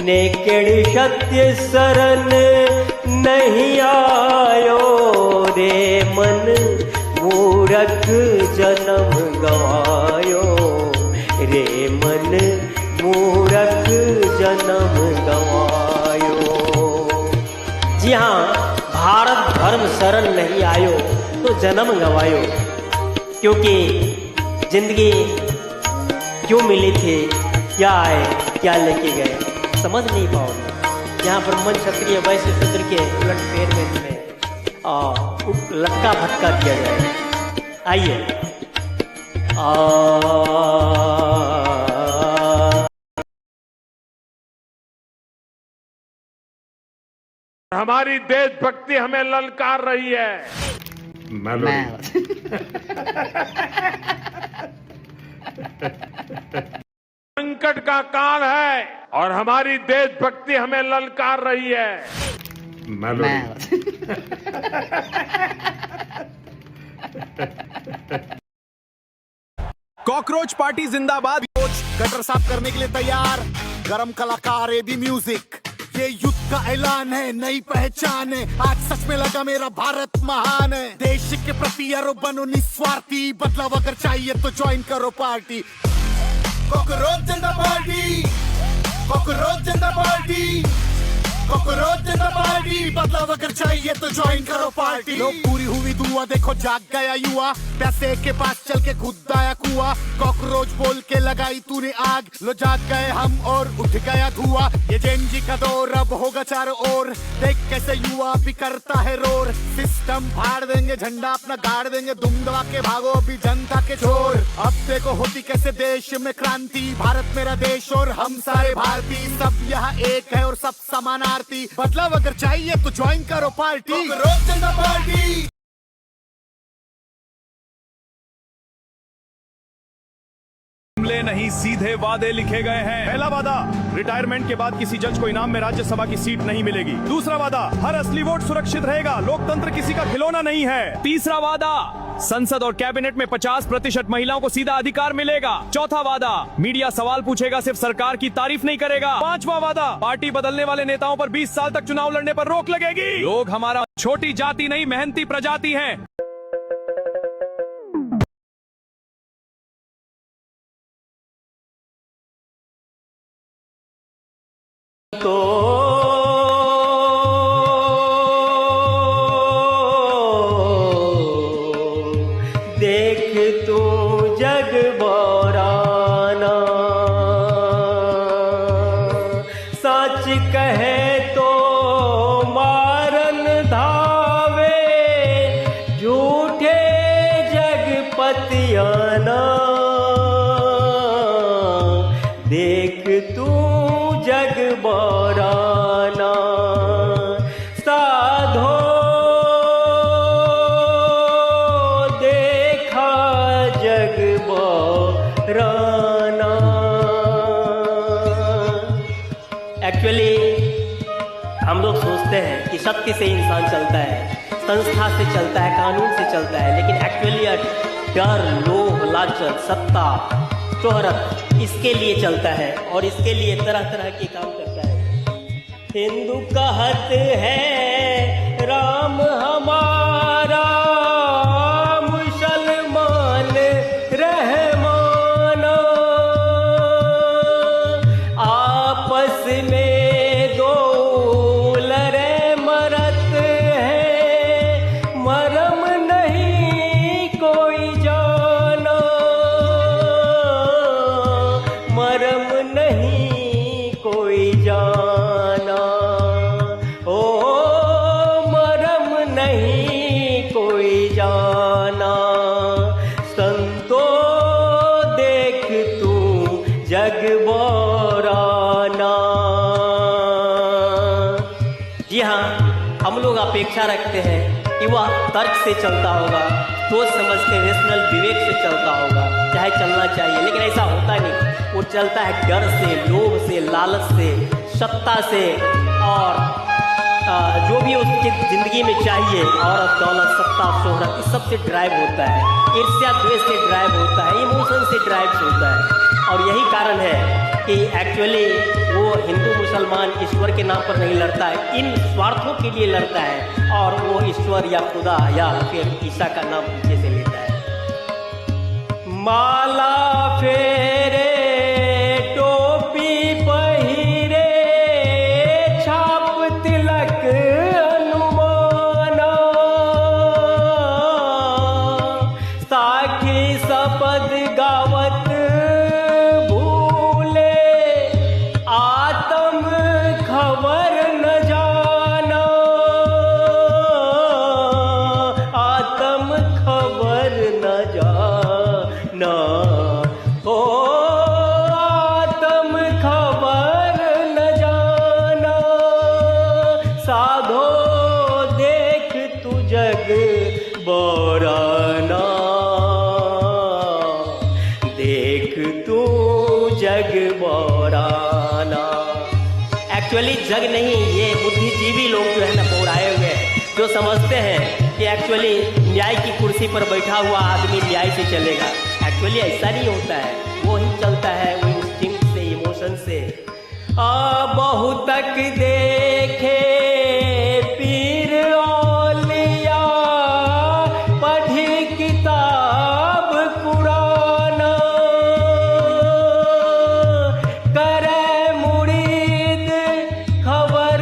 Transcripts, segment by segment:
नेकेड़ सत्य शरण नहीं आयो रे मन, मूरख जन्म गवायो रे मन, मूरख जन्म गवायो। जी हाँ, भारत धर्म शरण नहीं आयो तो जन्म गवायो, क्योंकि जिंदगी क्यों मिली थी, क्या आए क्या लेके गए, समझ नहीं पाओगे। यहाँ पर मन क्षत्रिय वैश्य शूद्र के उलट फेर में तुम्हें लटका भटका दिया जाए। आइए हमारी देशभक्ति हमें ललकार रही है। संकट का काल है और हमारी देशभक्ति हमें ललकार रही है। कॉकरोच पार्टी जिंदाबाद। गटर साफ करने के लिए तैयार, गरम कलाकार एबी म्यूजिक। ये युद्ध का ऐलान है, नई पहचान है, आज सच में लगा मेरा भारत महान है। देश के प्रति यारो बनो निस्वार्थी, बदलाव अगर चाहिए तो ज्वाइन करो पार्टी। कॉकरोच जनता पार्टी, कॉकरोच जनता पार्टी, कॉकरोच जनता पार्टी, बदलाव अगर चाहिए तो ज्वाइन करो पार्टी। लोग पूरी हुई दुआ देखो जाग गया युवा, पैसे के पास चल के खुद आया कुआ। कॉकरोच बोल के लगाई तूने आग, लो जाग गए हम और उठ गया धुआं। ये जेनजी का दौर अब होगा चारों ओर, देख कैसे युवा भी करता है रोर। सिस्टम फाड़ देंगे, झंडा अपना गाड़ देंगे, दुम दबा के भागो अभी जनता के छोर। अब देखो होती कैसे देश में क्रांति, भारत मेरा देश और हम सारे भारतीय, सब यहाँ एक है और सब समानार्थी। बदलाव अगर चाहिए तो ज्वाइन करो पार्टी, कॉकरोच जनता पार्टी। जुमले नहीं सीधे वादे लिखे गए हैं। पहला वादा, रिटायरमेंट के बाद किसी जज को इनाम में राज्यसभा की सीट नहीं मिलेगी। दूसरा वादा, हर असली वोट सुरक्षित रहेगा, लोकतंत्र किसी का खिलौना नहीं है। तीसरा वादा, संसद और कैबिनेट में 50% महिलाओं को सीधा अधिकार मिलेगा। चौथा वादा, मीडिया सवाल पूछेगा, सिर्फ सरकार की तारीफ नहीं करेगा। पांचवा वादा, पार्टी बदलने वाले नेताओं पर 20 साल तक चुनाव लड़ने पर रोक लगेगी। लोग हमारा छोटी जाति नहीं, मेहनती प्रजाति है। तो देख तू जग बौराना, सच कहे तो मारन धावे, झूठे जगपतियाना। देख तू जग बौराना, साधो देखा जग बौराना। एक्चुअली हम लोग सोचते हैं कि सत्य से इंसान चलता है, संस्था से चलता है, कानून से चलता है, लेकिन एक्चुअली डर, लोभ, लालच, सत्ता, शोहरत इसके लिए चलता है और इसके लिए तरह तरह के काम करता है। हिंदू कहत है राम हमारा, मुसलमान रहमाना। आपस में दो लड़े मरत है, मरम नहीं कोई जाना, मरम नहीं कोई जाना। ओ मरम नहीं कोई जाना। संतो देख तू जग बौराना। जी हाँ, हम लोग अपेक्षा रखते हैं कि वह तर्क से चलता होगा, सोच समझ के रेशनल विवेक से चलता होगा, चाहे चलना चाहिए, लेकिन ऐसा होता नहीं। वो चलता है डर से, लोभ से, लालच से, सत्ता से, और जो भी उसकी जिंदगी में चाहिए, औरत, दौलत, सत्ता, शोहरत, इस सब से ड्राइव होता है। ईर्ष्या द्वेष से ड्राइव होता है, इमोशन से ड्राइव होता है। और यही कारण है कि एक्चुअली वो हिंदू मुसलमान ईश्वर के नाम पर नहीं लड़ता है, इन स्वार्थों के लिए लड़ता है और वो ईश्वर या खुदा या फिर ईसा का नाम पीछे से लेता है। माला फेरे टोपी पहिरे छाप तिलक अनुमाना साखी सपद गावत भूले आत्म खबर न जाना आत्म खबर न जाना ओ आत्म खबर न जाना साधो देख तू जग बोराना देख तू जग बोराना। एक्चुअली जग नहीं, ये बुद्धिजीवी लोग जो है ना बोराए हुए हैं, जो समझते हैं कि एक्चुअली न्याय की कुर्सी पर बैठा हुआ आदमी न्याय से चलेगा। एक्चुअली ऐसा नहीं होता है, वो ही चलता है वो इंस्टिंक्ट से, इमोशन से। बहुत तक देखे पीर औलिया पढ़ी किताब कुराना करे मुरीद खबर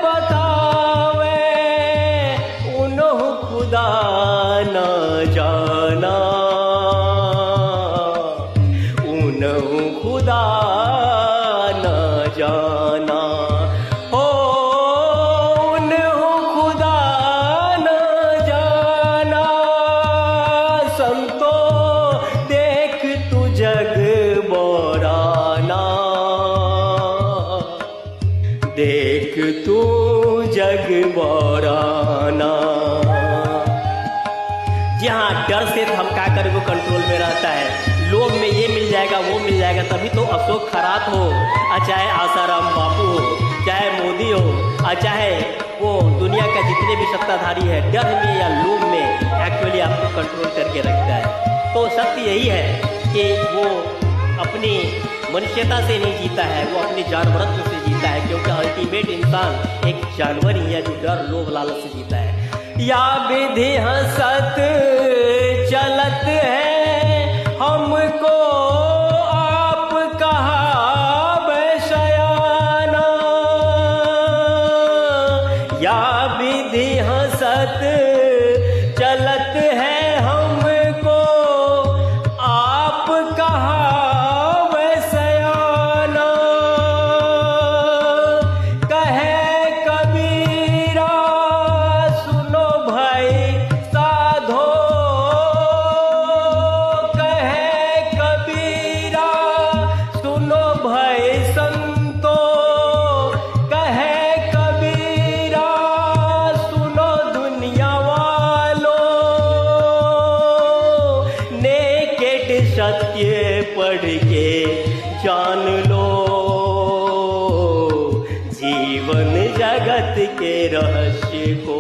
बतावे उन्हों खुदा न जाना उन्हों खुदा न जाना हो उन्हों खुदा न जाना संतो देख तू जग बोराना देख तू जग बोराना। जी हाँ, डर से धमका कर वो कंट्रोल में रहता है। लोग में ये मिल जाएगा वो मिल जाएगा, तभी तो अशोक खरात हो चाहे आसाराम बापू हो चाहे मोदी हो चाहे वो दुनिया का जितने भी सत्ताधारी है, डर में या लोभ में एक्चुअली आपको कंट्रोल करके रखता है। तो सत्य यही है कि वो अपनी मनुष्यता से नहीं जीता है, वो अपने जानवरत्व से जीता है, क्योंकि अल्टीमेट इंसान एक जानवर ही है जो डर लोभ लालच से जीता है। या विधि हंसत चलत है हमको आप कहा बैशयाना या विधि हंसत चलत है हमको आप कहा बैशयाना कहे कबीरा सुनो भाई साधो कहे कबीरा सुनो भाई संतो कहे कबीरा सुनो दुनिया वालों नेकेड सत्य पढ़ के जान लो जीवन जगत के रहस्य को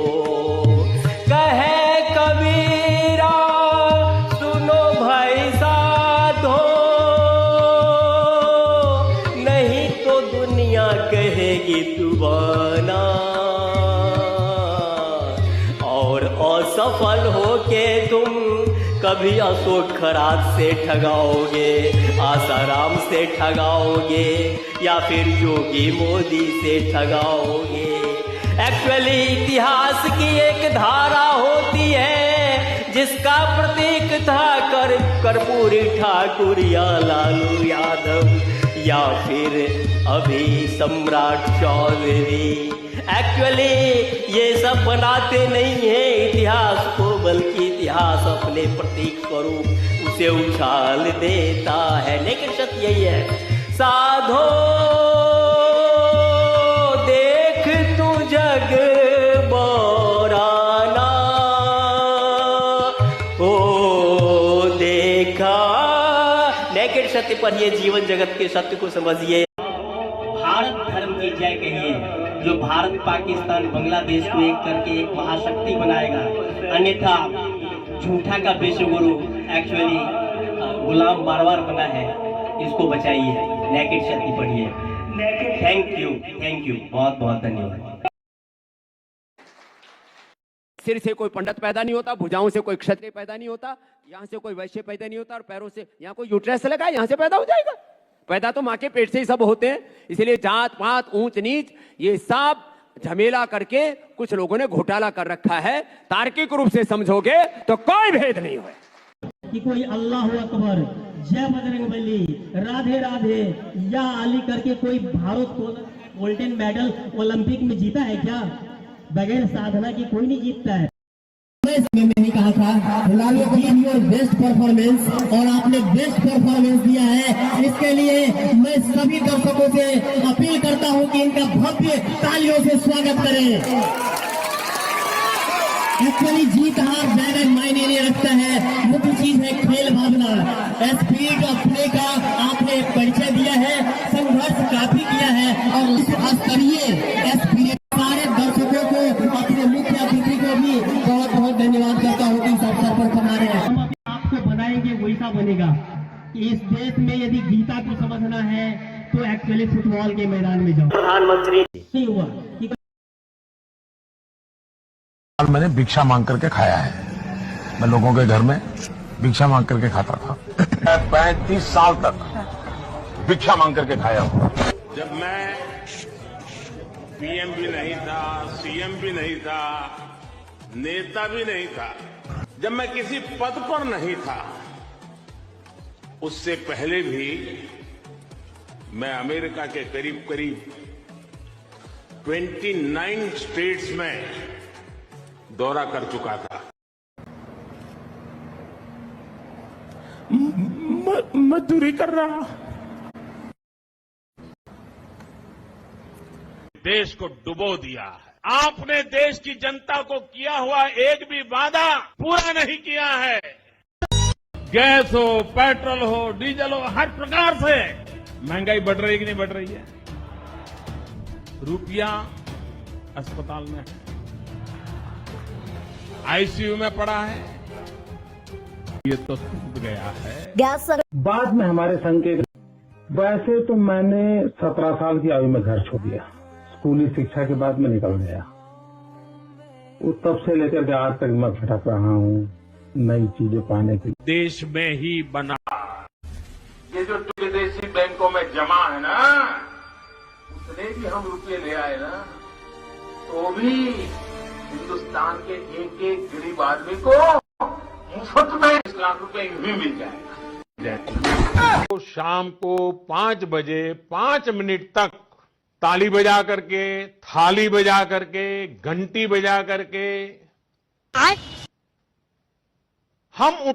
कहे कबीरा सुनो भाई साधो नहीं तो दुनिया कहेगी तू बना और असफल होके तुम कभी अशोक खरात से ठगाओगे आसाराम से ठगाओगे या फिर योगी मोदी से ठगाओगे। एक्चुअली इतिहास की एक धारा होती है जिसका प्रतीक था कर्पूरी ठाकुर या लालू यादव या फिर अभी सम्राट चौधरी। एक्चुअली ये सब बनाते नहीं है इतिहास को, बल्कि इतिहास अपने प्रतीक स्वरूप उसे उछाल देता है। लेकिन सत्य यही है, साधो देख तू जग बोराना ओ देखा। नेकेड सत्य पढ़िए, जीवन जगत के सत्य को समझिए। भारत धर्म की जय कहिए, जो भारत पाकिस्तान बांग्लादेश को एक करके एक महाशक्ति बनाएगा। अन्यथा झूठा का विश्वगुरु एक्चुअली गुलाम बार बार बना है, इसको बचाइए। नेकेड सत्य पढ़िए। थैंक यू, बहुत बहुत धन्यवाद। सिर से कोई पंडित पैदा नहीं होता, भुजाओं से कोई क्षत्रिय पैदा नहीं होता, यहाँ से कोई वैश्य पैदा नहीं होता, और पैरों से यहाँ कोई यूट्रस लगा यहाँ से पैदा हो जाएगा। पैदा तो माँ के पेट से ही सब होते हैं। इसलिए जात पात ऊंच नीच ये सब झमेला करके कुछ लोगों ने घोटाला कर रखा है। तार्किक रूप से समझोगे तो कोई भेद नहीं है कि कोई अल्लाह अकबर, जय बजरंगबली, राधे राधे या अली करके कोई भारत गोल्डन मेडल ओलंपिक में जीता है क्या? बगैर साधना की कोई नहीं जीतता है। मैं नहीं कहा था Lalu give your best performance, और आपने बेस्ट परफॉर्मेंस दिया है। इसके लिए मैं सभी दर्शकों से अपील करता हूं कि इनका भव्य तालियों से स्वागत करें। एक्चुअली जीत हार ज्यादा मायने नहीं रखता है, मुख्य चीज है खेल भावना, स्पिरिट ऑफ प्ले का आपने परिचय दिया है, संघर्ष काफी किया है, और इस स्तरीय स्पिरिट सारे दर्शकों को, अपने मुख्य अतिथि को भी बहुत बहुत धन्यवाद करता हूँ कि इस अवसर पर हमारे हम आपको बनाएंगे वैसा बनेगा। इस देश में यदि गीता को समझना है तो एक्चुअली फुटबॉल के मैदान में जाओ। प्रधानमंत्री नहीं हुआ कि मैंने भिक्षा मांग करके खाया है। मैं लोगों के घर में भिक्षा मांग करके खाता था। 35 साल तक भिक्षा मांग करके खाया हूं। जब मैं पीएम भी नहीं था, सीएम भी नहीं था, नेता भी नहीं था, जब मैं किसी पद पर नहीं था, उससे पहले भी मैं अमेरिका के करीब करीब 29 स्टेट्स में दौरा कर चुका था। मजदूरी कर रहा, देश को डुबो दिया है। आपने देश की जनता को किया हुआ एक भी वादा पूरा नहीं किया है। गैस हो, पेट्रोल हो, डीजल हो, हर प्रकार से महंगाई बढ़ रही है कि नहीं बढ़ रही है? रुपया अस्पताल में है, आईसीयू में पड़ा है, ये तो टूट गया है। बाद में हमारे संघ के, वैसे तो मैंने 17 साल की आयु में घर छोड़ दिया। स्कूली शिक्षा के बाद मैं निकल गया। वो तब से लेकर के आज तक मैं भटक रहा हूँ नई चीजें पाने के लिए। देश में ही बना। ये जो विदेशी बैंकों में जमा है ना, उसने भी हम रुपये ले आए ना, तो भी हिंदुस्तान के एक एक गरीब आदमी को मुफ्त में 1 लाख रुपए भी मिल जाएगा। तो शाम को 5 बजे 5 मिनट तक ताली बजा करके, थाली बजा करके, घंटी बजा करके हम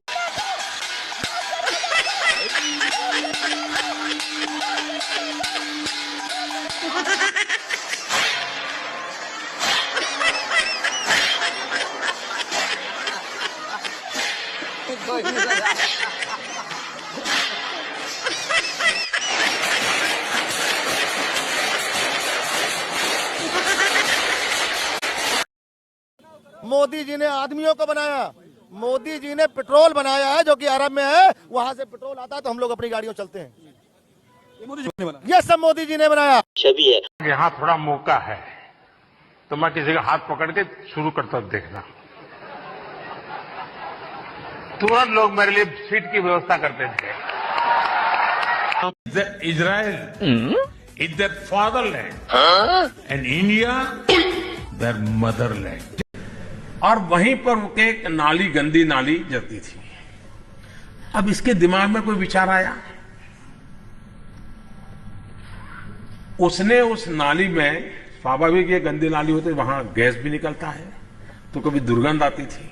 मोदी जी ने आदमियों को बनाया, मोदी जी ने पेट्रोल बनाया है जो कि अरब में है, वहां से पेट्रोल आता है तो हम लोग अपनी गाड़ियों चलते हैं। ये सब मोदी जी ने बनाया। छवि है। यहाँ थोड़ा मौका है तो मैं किसी का हाथ पकड़ के शुरू करता हूं, देखना तुरंत लोग मेरे लिए सीट की व्यवस्था करते थे। Israel is their fatherland and India their motherland. और वहीं पर एक नाली, गंदी नाली जाती थी। अब इसके दिमाग में कोई विचार आया, उसने उस नाली में, स्वाभाविक ये गंदी नाली होती, वहां गैस भी निकलता है तो कभी दुर्गंध आती थी,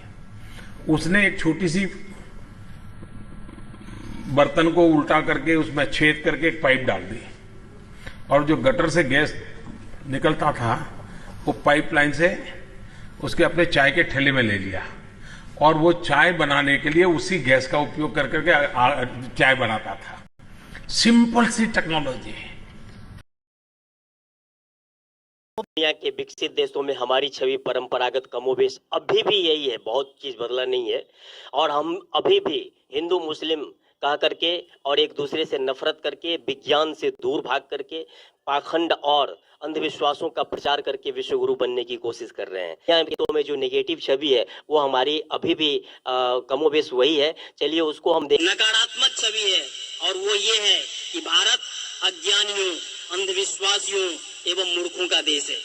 उसने एक छोटी सी बर्तन को उल्टा करके उसमें छेद करके एक पाइप डाल दी, और जो गटर से गैस निकलता था वो पाइपलाइन से उसके अपने चाय के ठेले में ले लिया, और वो चाय बनाने के लिए उसी गैस का उपयोग कर करके चाय बनाता था। सिंपल सी टेक्नोलॉजी। दुनिया के विकसित देशों में हमारी छवि परंपरागत कमोबेश अभी भी यही है, बहुत चीज बदला नहीं है। और हम अभी भी हिंदू मुस्लिम कह करके और एक दूसरे से नफरत करके, विज्ञान से दूर भाग करके, पाखंड और अंधविश्वासों का प्रचार करके विश्व गुरु बनने की कोशिश कर रहे हैं। यहाँ तो में जो नेगेटिव छवि है वो हमारी अभी भी कमोबेश वही है। चलिए उसको हम देख। नकारात्मक छवि है और वो ये है कि भारत अज्ञानियों, अंधविश्वासियों एवं मूर्खों का देश है।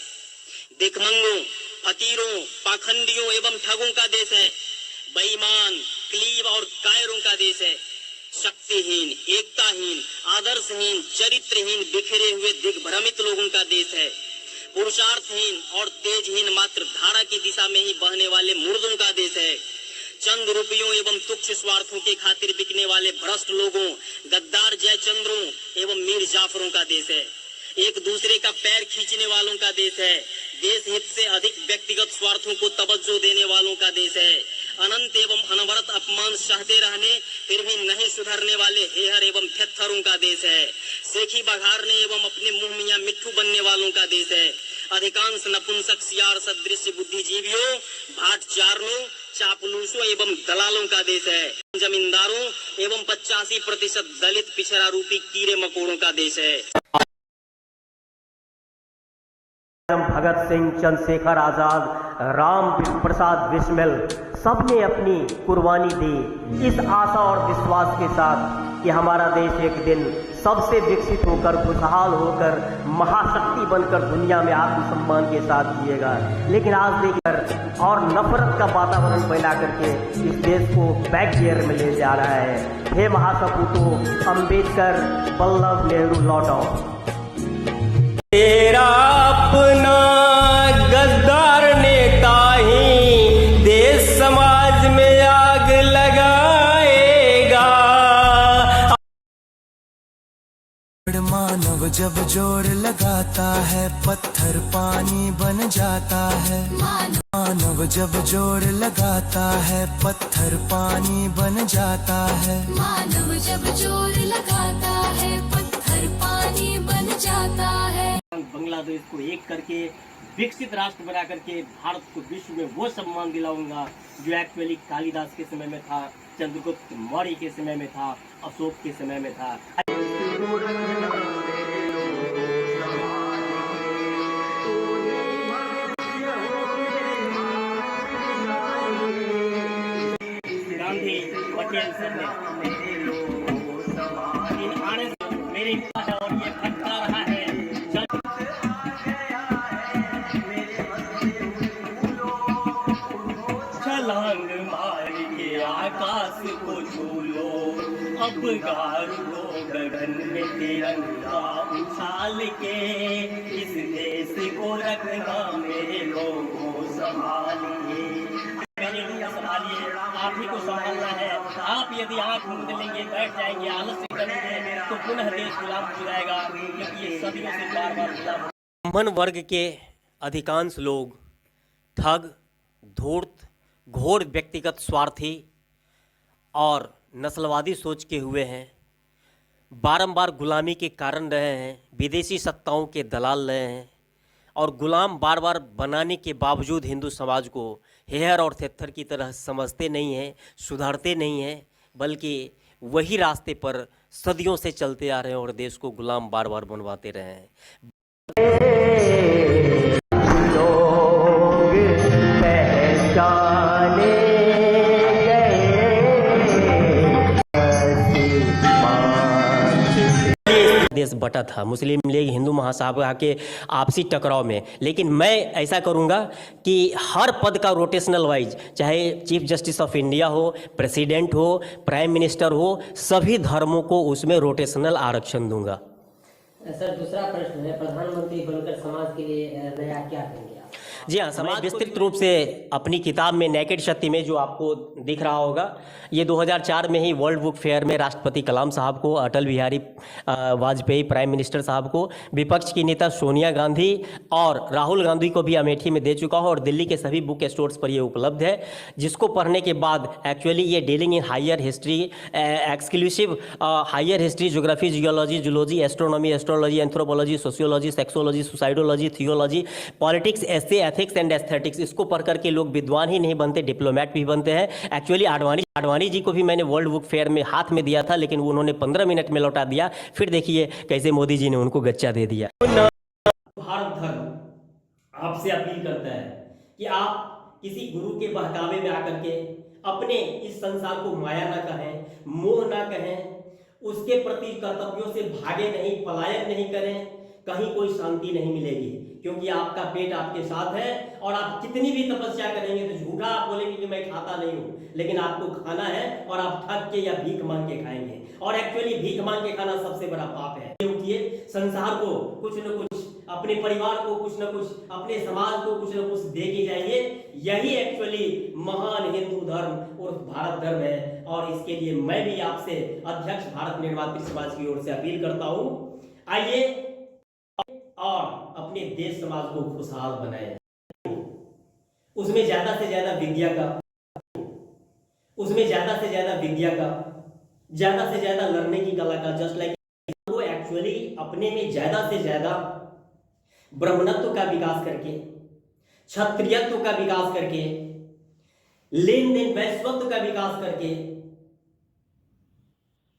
भिखमंगों, फकीरों, पाखंडियों एवं ठगों का देश है। बेईमान, क्लीब और कायरों का देश है। शक्तिहीन, एकताहीन, आदर्शहीन, चरित्रहीन, बिखरे हुए दिग्भ्रमित लोगों का देश है। पुरुषार्थहीन और तेजहीन, मात्र धारा की दिशा में ही बहने वाले मुर्दों का देश है। चंद रुपयों एवं तुच्छ स्वार्थों की खातिर बिकने वाले भ्रष्ट लोगों, गद्दार जयचंद्रों एवं मीर जाफरों का देश है। एक दूसरे का पैर खींचने वालों का देश है। देश हित से अधिक व्यक्तिगत स्वार्थों को तवज्जो देने वालों का देश है। अनंत एवं अनवरत अपमान सहते रहने फिर भी नहीं सुधरने वाले हेहर एवं थेत्थरों का देश है। सेखी बघारने एवं अपने मुंह मियां मिट्ठू बनने वालों का देश है। अधिकांश नपुंसक सियार सदृश बुद्धिजीवियों, भाट चारणों, चापलूसों एवं दलालों का देश है। जमींदारों एवं 85% दलित पिछड़ा रूपी कीड़े मकोड़ों का देश है। भगत सिंह, चंद्रशेखर आजाद, राम प्रसाद बिस्मिल सबने अपनी कुर्बानी दी इस आशा और विश्वास के साथ कि हमारा देश एक दिन सबसे विकसित होकर, खुशहाल होकर, महाशक्ति बनकर दुनिया में आत्मसम्मान के साथ जिएगा। लेकिन आज देखकर और नफरत का वातावरण फैला करके इस देश को बैक गियर में ले जा रहा है। हे महासपूतों, अम्बेडकर, वल्लभ नेहरू लौटो। तेरा अपना गद्दार नेता ही देश समाज में आग लगाएगा। मानव जब जोर लगाता है, पत्थर पानी बन जाता है। मानव जब जोर लगाता है, पत्थर पानी बन जाता है। मानव जब जोर लगाता है, पत्थर पानी बन जाता है। बांग्लादेश को एक करके विकसित राष्ट्र बना करके भारत को विश्व में वो सम्मान दिलाऊंगा जो एक्चुअली कालिदास के समय में था, चंद्रगुप्त मौर्य के समय में था, अशोक के समय में था। गांधी, पटेल सर ने मेरे और ये खटका रहा है। छलांग मार के आकाश को छू लो, अब गार लो गगन में तिरंगा उछाल के। इस देश को रखना मेरे लोगों संभालिए, मेरे लोग संभालिए, आप ही को संभालना है। आप यदि आंख मूंद लेंगे, बैठ जाएंगे, आलस्य करेंगे तो पुनः देश गुलाम हो जाएगा, क्योंकि ये सदियों से बार बार गुलाम। ब्राह्मण वर्ग के अधिकांश लोग ठग, धूर्त, घोर व्यक्तिगत स्वार्थी और नस्लवादी सोच के हुए हैं। बारंबार गुलामी के कारण रहे हैं, विदेशी सत्ताओं के दलाल रहे हैं और गुलाम बार बार बनाने के बावजूद हिंदू समाज को हेहर और थेत्थर की तरह समझते नहीं हैं, सुधारते नहीं हैं, बल्कि वही रास्ते पर सदियों से चलते आ रहे हैं और देश को गुलाम बार बार बनवाते रहे हैं। देश बटा था मुस्लिम लीग हिंदू महासभा के आपसी टकराव में। लेकिन मैं ऐसा करूंगा कि हर पद का रोटेशनल वाइज, चाहे चीफ जस्टिस ऑफ इंडिया हो, प्रेसिडेंट हो, प्राइम मिनिस्टर हो, सभी धर्मों को उसमें रोटेशनल आरक्षण दूंगा। सर, दूसरा प्रश्न है, प्रधानमंत्री बनकर समाज के लिए नया क्या करेंगे आप? जी हाँ, समाज विस्तृत रूप से अपनी किताब में नेकेड शक्ति में जो आपको दिख रहा होगा, ये 2004 में ही वर्ल्ड बुक फेयर में राष्ट्रपति कलाम साहब को, अटल बिहारी वाजपेयी प्राइम मिनिस्टर साहब को, विपक्ष की नेता सोनिया गांधी और राहुल गांधी को भी अमेठी में दे चुका हूँ और दिल्ली के सभी बुक स्टोर्स पर ये उपलब्ध है, जिसको पढ़ने के बाद एक्चुअली ये dealing in higher history, exclusive higher history, geography, geology, zoology, astronomy, astrology, anthropology, sociology, sexology, suicidology, theology, politics, essay, ethics and aesthetics, इसको पढ़ करके लोग विद्वान ही नहीं बनते, डिप्लोमेट भी बनते हैं। एक्चुअली आडवाणी जी को भी मैंने वर्ल्ड बुक फेयर में हाथ में दिया था, लेकिन उन्होंने 15 मिनट में लौटा दिया। फिर देखिए कैसे मोदी जी ने उनको गच्चा दे दिया। भारत धर्म आपसे अपील करता है कि आप किसी गुरु के बहकावे में आकर के अपने इस संसार को माया ना कहें, मोह ना कहें, उसके प्रति कर्तव्यों से भागे नहीं, पलायन नहीं करें, कहीं कोई शांति नहीं मिलेगी। क्योंकि आपका पेट आपके साथ है और आप कितनी भी तपस्या करेंगे तो झूठा आप बोलेंगे कि मैं खाता नहीं हूं, लेकिन आपको खाना है और आप ठग के या भीख मांग के खाएंगे। और एक्चुअली भीख मांग के खाना सबसे बड़ा पाप है। क्योंकि संसार को कुछ न कुछ, अपने परिवार को कुछ न कुछ, अपने समाज को कुछ न कुछ दे के जाइए। यही एक्चुअली महान हिंदू धर्म और भारत धर्म है। और इसके लिए मैं भी आपसे अध्यक्ष भारत निर्मात्री समाज की ओर से अपील करता हूं, आइए और अपने देश समाज को खुशहाल बनाएं। उसमें ज्यादा से ज्यादा विद्या का, ज्यादा से ज्यादा लड़ने की कला का, जस्ट लाइक वो एक्चुअली अपने में ज्यादा से ज्यादा ब्राह्मणत्व का विकास करके, क्षत्रियत्व का विकास करके, लेन देन वैश्वत्व का विकास करके,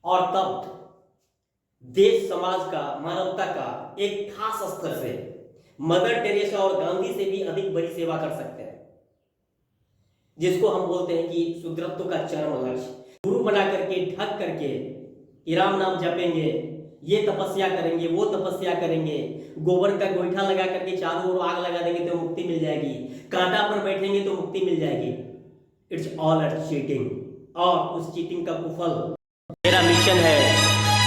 और तब देश समाज का, मानवता का एक खास स्तर से मदर टेरेसा और गांधी से भी अधिक बड़ी सेवा कर सकते हैं, जिसको हम बोलते हैं कि शुद्रत्व का चरम लक्ष्य। गुरु बना करके, ठग करके कि राम नाम जपेंगे, ये तपस्या करेंगे, वो तपस्या करेंगे, गोबर का गोईठा लगा करके चारों ओर आग लगा देंगे तो मुक्ति मिल जाएगी, कांटा पर बैठेंगे तो मुक्ति मिल जाएगी। It's all at cheating. और उस चीटिंग का कुफल, मेरा मिशन है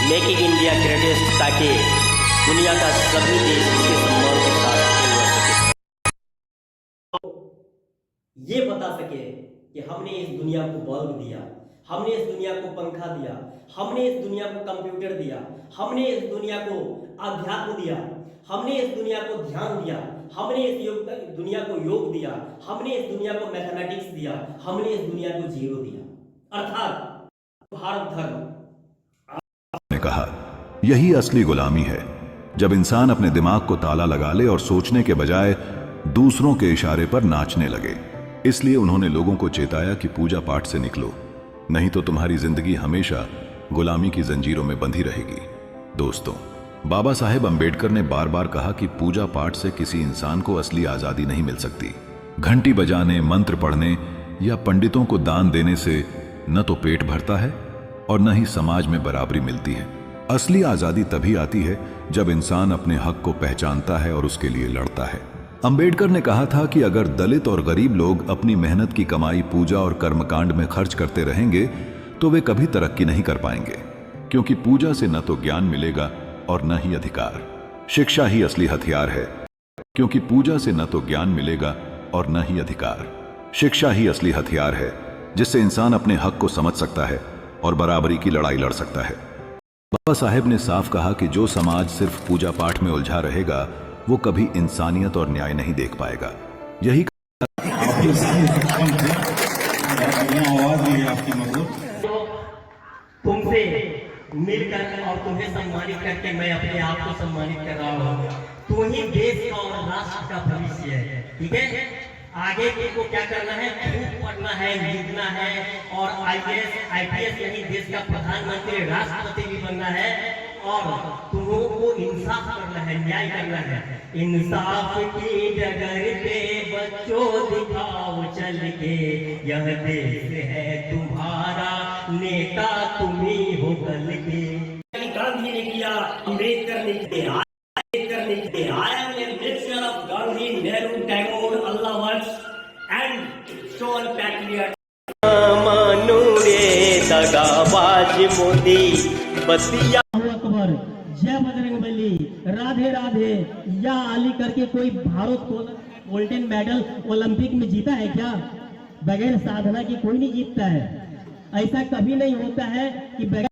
मेक इन इंडिया ग्रेटेस्ट, ताकि दुनिया का सभी देश इसके सम्मान के साथ ये बता सके कि हमने इस दुनिया को बल्ब दिया, हमने इस दुनिया को पंखा दिया, हमने इस दुनिया को कंप्यूटर दिया, हमने इस दुनिया को अध्यात्म दिया, हमने इस दुनिया को ध्यान दिया, हमने इस दुनिया को योग दिया, हमने इस दुनिया को मैथमेटिक्स दिया, हमने इस दुनिया को जीरो दिया। अर्थात भारत धर्म ने कहा, यही असली गुलामी है, जब इंसान अपने दिमाग को ताला लगा ले और सोचने के बजाय दूसरों के इशारे पर नाचने लगे। इसलिए उन्होंने लोगों को चेताया कि पूजा पाठ से निकलो, नहीं तो तुम्हारी जिंदगी हमेशा गुलामी की जंजीरों में बंधी रहेगी। दोस्तों, बाबा साहेब अंबेडकर ने बार बार कहा कि पूजा पाठ से किसी इंसान को असली आजादी नहीं मिल सकती। घंटी बजाने, मंत्र पढ़ने या पंडितों को दान देने से न तो पेट भरता है और न ही समाज में बराबरी मिलती है। असली आजादी तभी आती है जब इंसान अपने हक को पहचानता है और उसके लिए लड़ता है। अंबेडकर ने कहा था कि अगर दलित और गरीब लोग अपनी मेहनत की कमाई पूजा और कर्मकांड में खर्च करते रहेंगे तो वे कभी तरक्की नहीं कर पाएंगे, क्योंकि पूजा से न तो ज्ञान मिलेगा और न ही अधिकार। शिक्षा ही असली हथियार है, क्योंकि पूजा से न तो ज्ञान मिलेगा और न ही अधिकार। शिक्षा ही असली हथियार है, जिससे इंसान अपने हक को समझ सकता है और बराबरी की लड़ाई लड़ सकता है। बाबा साहेब ने साफ कहा कि जो समाज सिर्फ पूजा पाठ में उलझा रहेगा वो कभी इंसानियत और न्याय नहीं देख पाएगा। यही तुमसे मिलकर और तुम्हें सम्मानित करके मैं अपने आप को सम्मानित कर रहा हूँ। तू ही देश का और राष्ट्र का भविष्य है, ठीक है। आगे को क्या करना है, खूब पढ़ना है, लिखना है और IPS यानी देश का प्रधानमंत्री, राष्ट्रपति भी बनना है। और तुमों को इंसाफ करना है, न्याय करना है। इंसाफ की डगर पे बच्चों दिखाओ चल के, यह देश है तुम्हारा, नेता तुम ही हो कल के। गांधी ने किया, अम्बेडकर ने किया, I am a mixture of Gandhi, Nehru, Tagore, Allah once, and so on patriot. मानो रे दगाबाज मोदी बतिया। अकबर, जय बजरंगबली, राधे राधे या अली करके कोई भारोत्तोलन को गोल्डन मेडल ओलंपिक में जीता है क्या? बगैर साधना की कोई नहीं जीतता है। ऐसा कभी नहीं होता है कि बगैर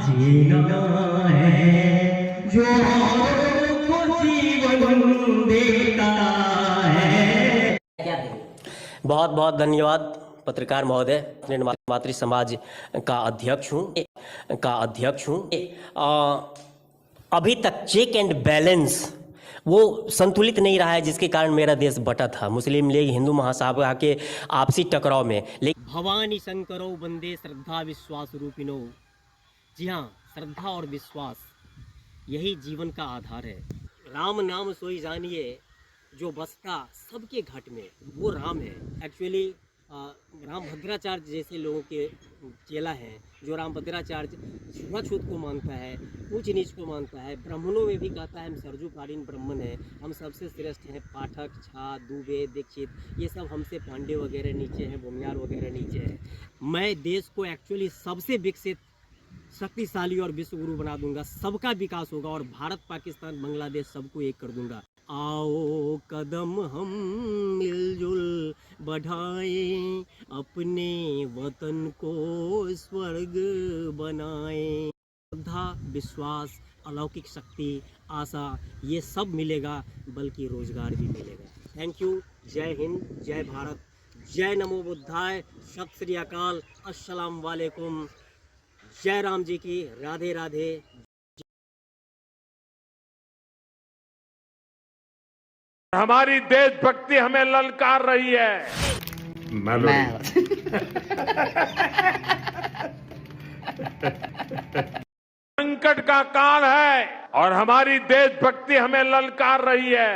जीना है जो जीवन देता है। बहुत बहुत धन्यवाद पत्रकार महोदय। निर्मात्री समाज का अध्यक्ष हूँ। अभी तक चेक एंड बैलेंस वो संतुलित नहीं रहा है, जिसके कारण मेरा देश बटा था मुस्लिम लीग हिंदू महासभा के आपसी टकराव में। लेकिन भवानी शंकरो वंदे श्रद्धा विश्वास रूपिनो। जी हाँ, श्रद्धा और विश्वास यही जीवन का आधार है। राम नाम सोई जानिए जो बसता सबके घट में, वो राम है। एक्चुअली राम भद्राचार्य जैसे लोगों के चेला हैं, जो राम भद्राचार्य छुआछूत को मानता है, ऊंच नीच को मानता है। ब्राह्मणों में भी कहता है हम सरजूकालीन ब्राह्मण हैं, हम सबसे श्रेष्ठ हैं। पाठक, झा, दुबे, दीक्षित, ये सब हमसे पांडे वगैरह नीचे हैं, भूमियार वगैरह नीचे हैं। मैं देश को एक्चुअली सबसे विकसित, शक्तिशाली और विश्व गुरु बना दूंगा। सबका विकास होगा और भारत, पाकिस्तान, बांग्लादेश सबको एक कर दूंगा। आओ कदम हम मिलजुल बढ़ाएं, अपने वतन को स्वर्ग बनाएं। श्रद्धा, विश्वास, अलौकिक शक्ति, आशा, ये सब मिलेगा, बल्कि रोजगार भी मिलेगा। Thank you. जय हिंद, जय भारत, जय नमो बुद्धाय, सत श्री अकाल, अस्सलाम वालेकुम। जय राम जी की, राधे राधे। हमारी देशभक्ति हमें ललकार रही है। संकट का काल है और हमारी देशभक्ति हमें ललकार रही है।